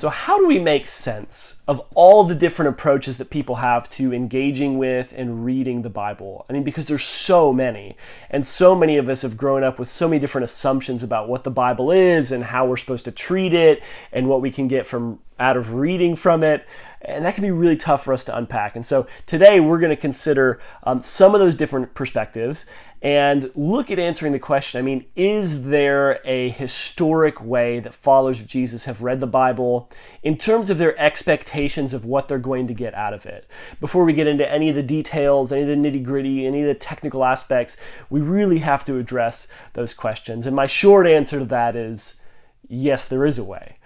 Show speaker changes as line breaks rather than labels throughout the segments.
So how do we make sense of all the different approaches that people have to engaging with and reading the Bible? I mean, because there's so many, and so many of us have grown up with so many different assumptions about what the Bible is and how we're supposed to treat it and what we can get from out of reading from it. And that can be really tough for us to unpack. And so today we're going to consider some of those different perspectives and look at answering the question, I mean, is there a historic way that followers of Jesus have read the Bible in terms of their expectations of what they're going to get out of it? Before we get into any of the details, any of the nitty-gritty, any of the technical aspects, we really have to address those questions. And my short answer to that is, yes, there is a way,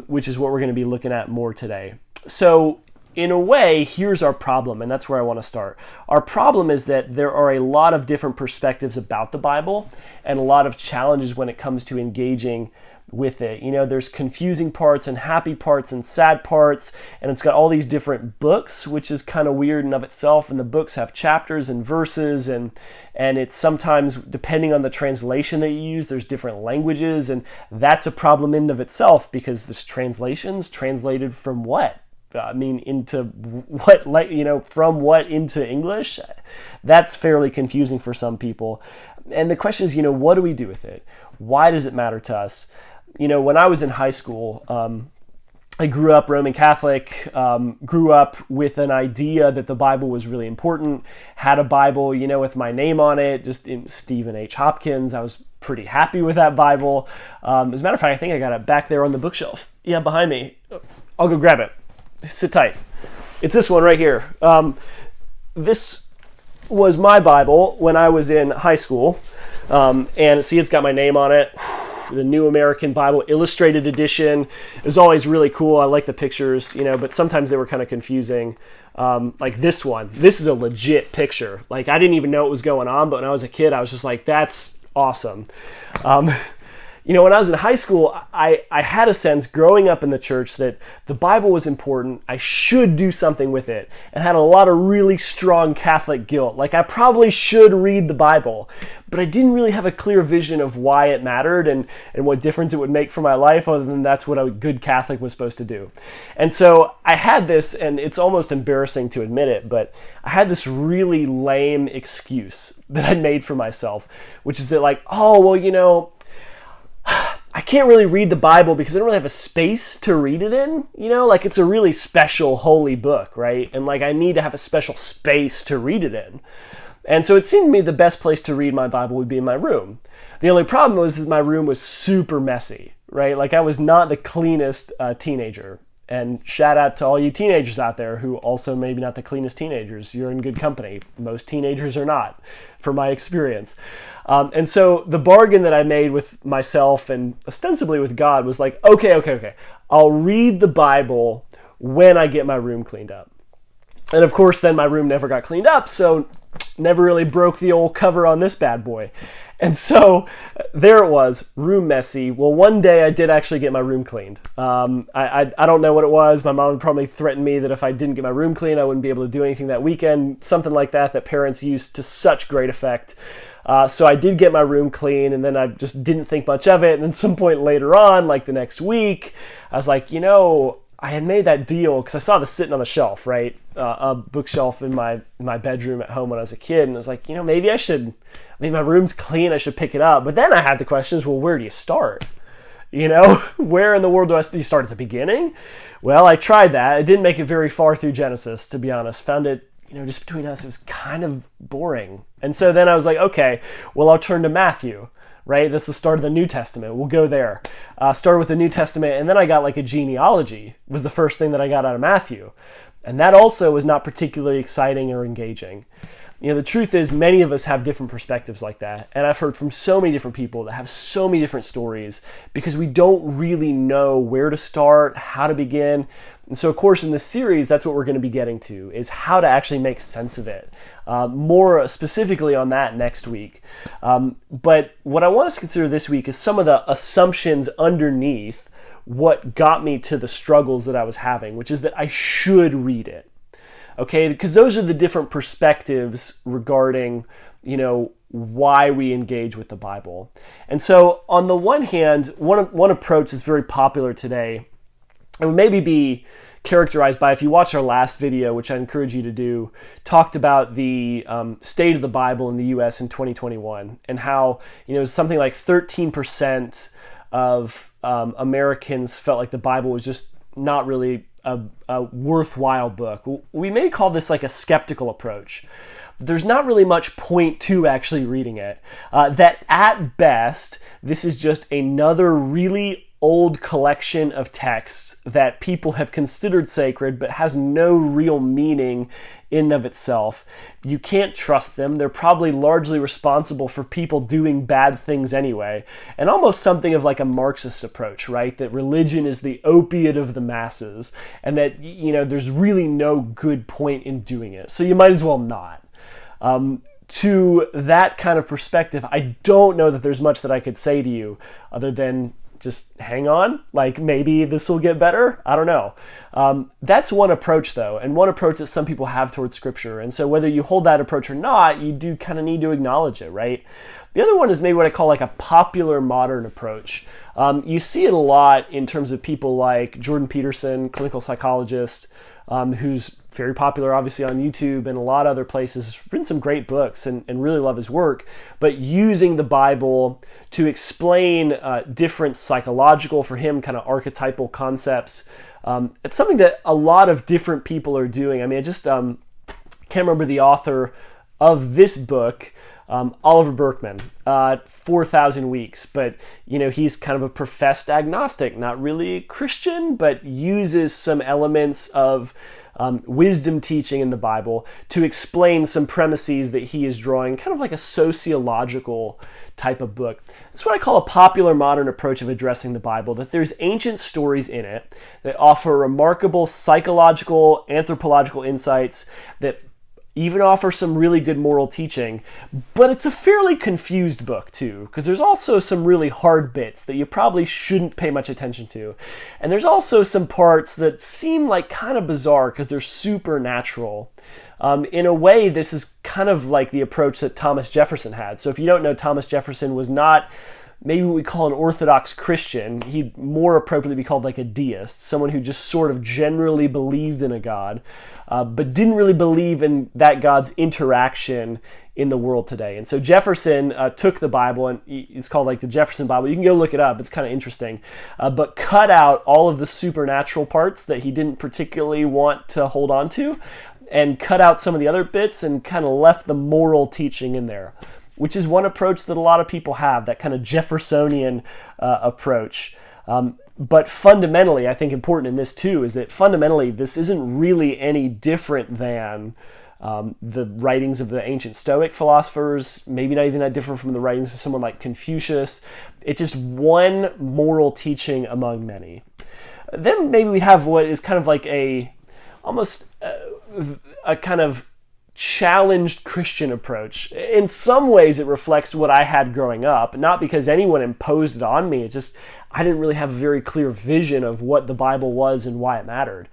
which is what we're going to be looking at more today. So in a way, here's our problem, and that's where I want to start. Our problem is that there are a lot of different perspectives about the Bible and a lot of challenges when it comes to engaging with it. You know, there's confusing parts and happy parts and sad parts, and it's got all these different books, which is kind of weird in of itself, and the books have chapters and verses, and it's sometimes, depending on the translation that you use, there's different languages, and that's a problem in and of itself because there's translations translated from what? I mean, into what, like, you know, from what into English? That's fairly confusing for some people. And the question is, you know, what do we do with it? Why does it matter to us? You know, when I was in high school, I grew up Roman Catholic, grew up with an idea that the Bible was really important, had a Bible, you know, with my name on it, just in Stephen H. Hopkins. I was pretty happy with that Bible. As a matter of fact, I think I got it back there on the bookshelf. Yeah, behind me. I'll go grab it. Sit tight. It's this one right here. This was my Bible when I was in high school. And see, it's got my name on it. The New American Bible Illustrated Edition. It was always really cool. I like the pictures, you know, but sometimes they were kind of confusing. Like this one. This is a legit picture. Like, I didn't even know what was going on, but when I was a kid, I was just like, that's awesome. You know, when I was in high school, I had a sense growing up in the church that the Bible was important. I should do something with it, and had a lot of really strong Catholic guilt. Like, I probably should read the Bible, but I didn't really have a clear vision of why it mattered and what difference it would make for my life, other than that's what a good Catholic was supposed to do. And so I had this, and it's almost embarrassing to admit it, but I had this really lame excuse that I made for myself, which is that, like, oh, well, you know, I can't really read the Bible because I don't really have a space to read it in, you know, like, it's a really special holy book, right? And like, I need to have a special space to read it in. And so it seemed to me the best place to read my Bible would be in my room. The only problem was that my room was super messy, right? Like, I was not the cleanest teenager. And shout out to all you teenagers out there who also maybe not the cleanest teenagers. You're in good company. Most teenagers are not, from my experience. And so the bargain that I made with myself and ostensibly with God was like, okay. I'll read the Bible when I get my room cleaned up. And of course, then my room never got cleaned up, so never really broke the old cover on this bad boy. And so there it was, room messy. Well, one day I did actually get my room cleaned. I don't know what it was. My mom would probably threaten me that if I didn't get my room clean, I wouldn't be able to do anything that weekend, something like that parents use to such great effect. So I did get my room clean, and then I just didn't think much of it. And then some point later on, like the next week, I was like, you know, I had made that deal because I saw this sitting on the shelf, right? A bookshelf in my bedroom at home when I was a kid. And I was like, you know, maybe my room's clean, I should pick it up. But then I had the questions, well, where do you start? You know, where in the world do you start at the beginning? Well, I tried that. I didn't make it very far through Genesis, to be honest. Found it, you know, just between us, it was kind of boring. And so then I was like, okay, well, I'll turn to Matthew. Right? That's the start of the New Testament. We'll go there. Start with the New Testament, and then I got like a genealogy was the first thing that I got out of Matthew. And that also was not particularly exciting or engaging. You know, the truth is many of us have different perspectives like that. And I've heard from so many different people that have so many different stories because we don't really know where to start, how to begin. And so, of course, in this series, that's what we're going to be getting to, is how to actually make sense of it. More specifically on that next week. But what I want us to consider this week is some of the assumptions underneath what got me to the struggles that I was having, which is that I should read it. Okay, because those are the different perspectives regarding, you know, why we engage with the Bible. And so on the one hand, one approach that's very popular today it would maybe be characterized by, if you watch our last video, which I encourage you to do, talked about the state of the Bible in the U.S. in 2021 and how, something like 13% of Americans felt like the Bible was just not really a worthwhile book. We may call this like a skeptical approach. There's not really much point to actually reading it. That at best, this is just another really old collection of texts that people have considered sacred but has no real meaning in and of itself. You can't trust them. They're probably largely responsible for people doing bad things anyway. And almost something of like a Marxist approach, right? That religion is the opiate of the masses and that, there's really no good point in doing it. So you might as well not. To that kind of perspective, I don't know that there's much that I could say to you other than just hang on, like maybe this will get better. I don't know. That's one approach though, and one approach that some people have towards scripture. And so whether you hold that approach or not, you do kind of need to acknowledge it, right? The other one is maybe what I call like a popular modern approach. You see it a lot in terms of people like Jordan Peterson, clinical psychologist, who's very popular obviously on YouTube and a lot of other places, has written some great books and really love his work, but using the Bible to explain different psychological, for him, kind of archetypal concepts. It's something that a lot of different people are doing. I mean, I just can't remember the author of this book, Oliver Burkeman, 4,000 Weeks, but he's kind of a professed agnostic, not really Christian, but uses some elements of wisdom teaching in the Bible to explain some premises that he is drawing, kind of like a sociological type of book. It's what I call a popular modern approach of addressing the Bible, that there's ancient stories in it that offer remarkable psychological, anthropological insights that even offer some really good moral teaching, but it's a fairly confused book too, because there's also some really hard bits that you probably shouldn't pay much attention to. And there's also some parts that seem like kind of bizarre because they're supernatural. In a way, this is kind of like the approach that Thomas Jefferson had. So if you don't know, Thomas Jefferson was not maybe what we call an Orthodox Christian. He'd more appropriately be called like a deist, someone who just sort of generally believed in a God, but didn't really believe in that God's interaction in the world today. And so Jefferson took the Bible, and it's called like the Jefferson Bible. You can go look it up. It's kind of interesting, but cut out all of the supernatural parts that he didn't particularly want to hold on to, and cut out some of the other bits and kind of left the moral teaching in there, which is one approach that a lot of people have, that kind of Jeffersonian approach. But fundamentally, I think important in this too, is that fundamentally this isn't really any different than the writings of the ancient Stoic philosophers, maybe not even that different from the writings of someone like Confucius. It's just one moral teaching among many. Then maybe we have what is kind of like almost a kind of challenged Christian approach. In some ways it reflects what I had growing up, not because anyone imposed it on me. It's just I didn't really have a very clear vision of what the Bible was and why it mattered.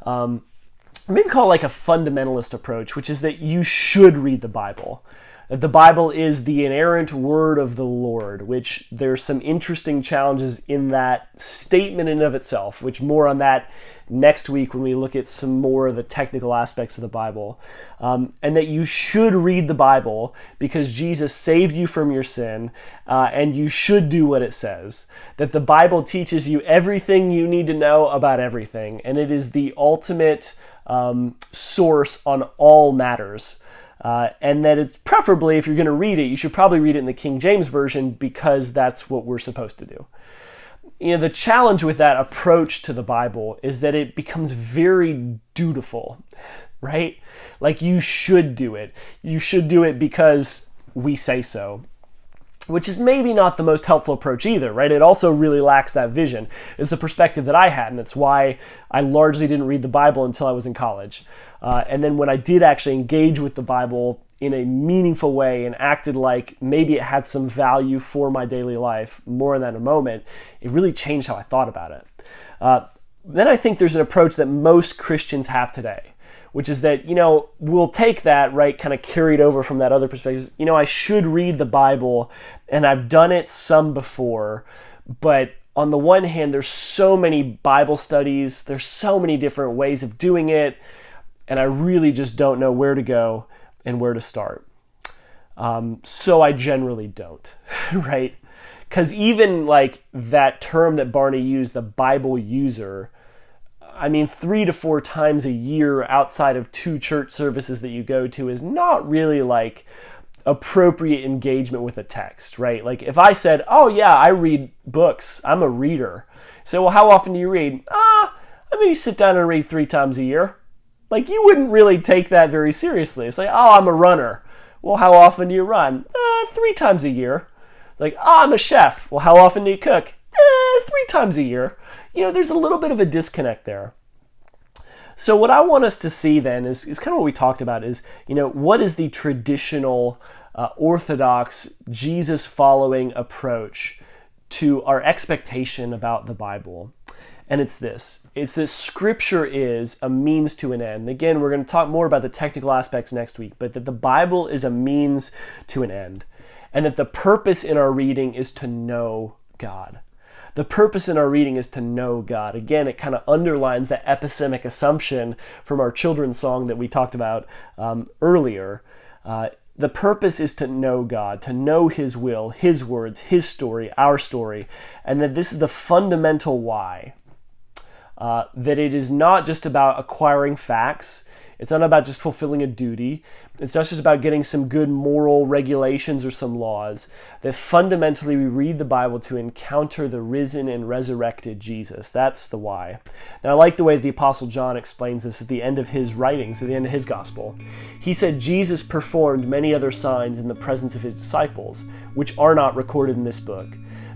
Maybe call it like a fundamentalist approach, which is that you should read the Bible. That the Bible is the inerrant word of the Lord, which there's some interesting challenges in that statement in and of itself, which more on that next week when we look at some more of the technical aspects of the Bible. And that you should read the Bible because Jesus saved you from your sin, and you should do what it says. That the Bible teaches you everything you need to know about everything, and it is the ultimate source on all matters. And that it's preferably, if you're going to read it, you should probably read it in the King James Version because that's what we're supposed to do. The challenge with that approach to the Bible is that it becomes very dutiful, right? Like you should do it. You should do it because we say so, which is maybe not the most helpful approach either, right? It also really lacks that vision. It's the perspective that I had, and it's why I largely didn't read the Bible until I was in college. And then when I did actually engage with the Bible in a meaningful way and acted like maybe it had some value for my daily life, more on that in a moment, it really changed how I thought about it. Then I think there's an approach that most Christians have today, which is that, we'll take that, right, kind of carried over from that other perspective. I should read the Bible, and I've done it some before, but on the one hand, there's so many Bible studies, there's so many different ways of doing it, and I really just don't know where to go and where to start. So I generally don't, right? Because even like that term that Barney used, the Bible user, I mean, 3 to 4 times a year outside of 2 church services that you go to is not really like appropriate engagement with a text, right? Like if I said, oh yeah, I read books, I'm a reader. So, well, how often do you read? I maybe sit down and read 3 times a year. Like you wouldn't really take that very seriously. It's like, oh, I'm a runner. Well, how often do you run? 3 times a year. Like, oh, I'm a chef. Well, how often do you cook? 3 times a year. You know, there's a little bit of a disconnect there. So what I want us to see then is kind of what we talked about is, you know, what is the traditional orthodox Jesus following approach to our expectation about the Bible? And it's this. It's that Scripture is a means to an end. Again, we're going to talk more about the technical aspects next week, but that the Bible is a means to an end. And that the purpose in our reading is to know God. The purpose in our reading is to know God. Again, it kind of underlines that epistemic assumption from our children's song that we talked about earlier. The purpose is to know God, to know His will, His words, His story, our story, and that this is the fundamental why. That it is not just about acquiring facts. It's not about just fulfilling a duty. It's not just about getting some good moral regulations or some laws. That fundamentally we read the Bible to encounter the risen and resurrected Jesus. That's the why. Now I like the way the Apostle John explains this at the end of his writings, at the end of his gospel. He said, Jesus performed many other signs in the presence of His disciples, which are not recorded in this book.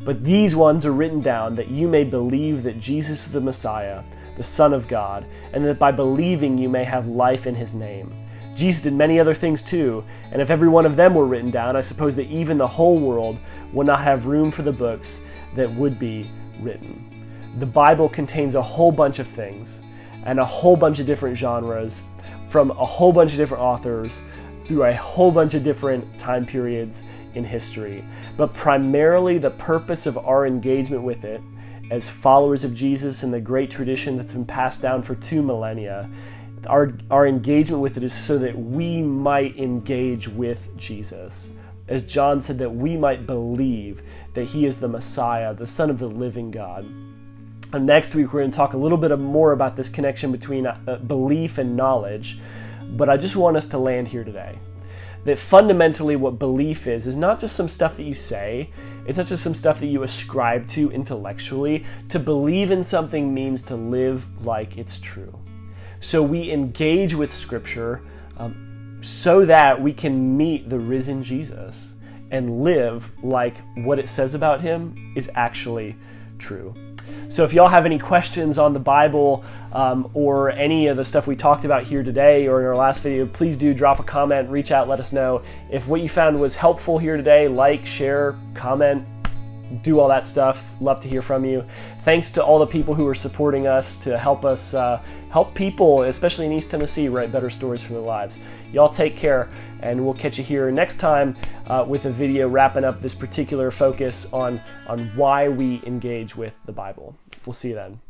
But these ones are written down that you may believe that Jesus is the Messiah, the Son of God, and that by believing you may have life in His name. Jesus did many other things too, and if every one of them were written down, I suppose that even the whole world would not have room for the books that would be written. The Bible contains a whole bunch of things, and a whole bunch of different genres, from a whole bunch of different authors, through a whole bunch of different time periods in history. But primarily the purpose of our engagement with it as followers of Jesus and the great tradition that's been passed down for 2 millennia, our engagement with it is so that we might engage with Jesus. As John said, that we might believe that He is the Messiah, the Son of the living God. And next week we're going to talk a little bit more about this connection between belief and knowledge, but I just want us to land here today. That fundamentally what belief is not just some stuff that you say, it's not just some stuff that you ascribe to intellectually. To believe in something means to live like it's true. So we engage with Scripture so that we can meet the risen Jesus and live like what it says about Him is actually true. So if y'all have any questions on the Bible or any of the stuff we talked about here today or in our last video, please do drop a comment, reach out, let us know. If what you found was helpful here today, like, share, comment, do all that stuff. Love to hear from you. Thanks to all the people who are supporting us to help us help people, especially in East Tennessee, write better stories for their lives. Y'all take care, and we'll catch you here next time with a video wrapping up this particular focus on why we engage with the Bible. We'll see you then.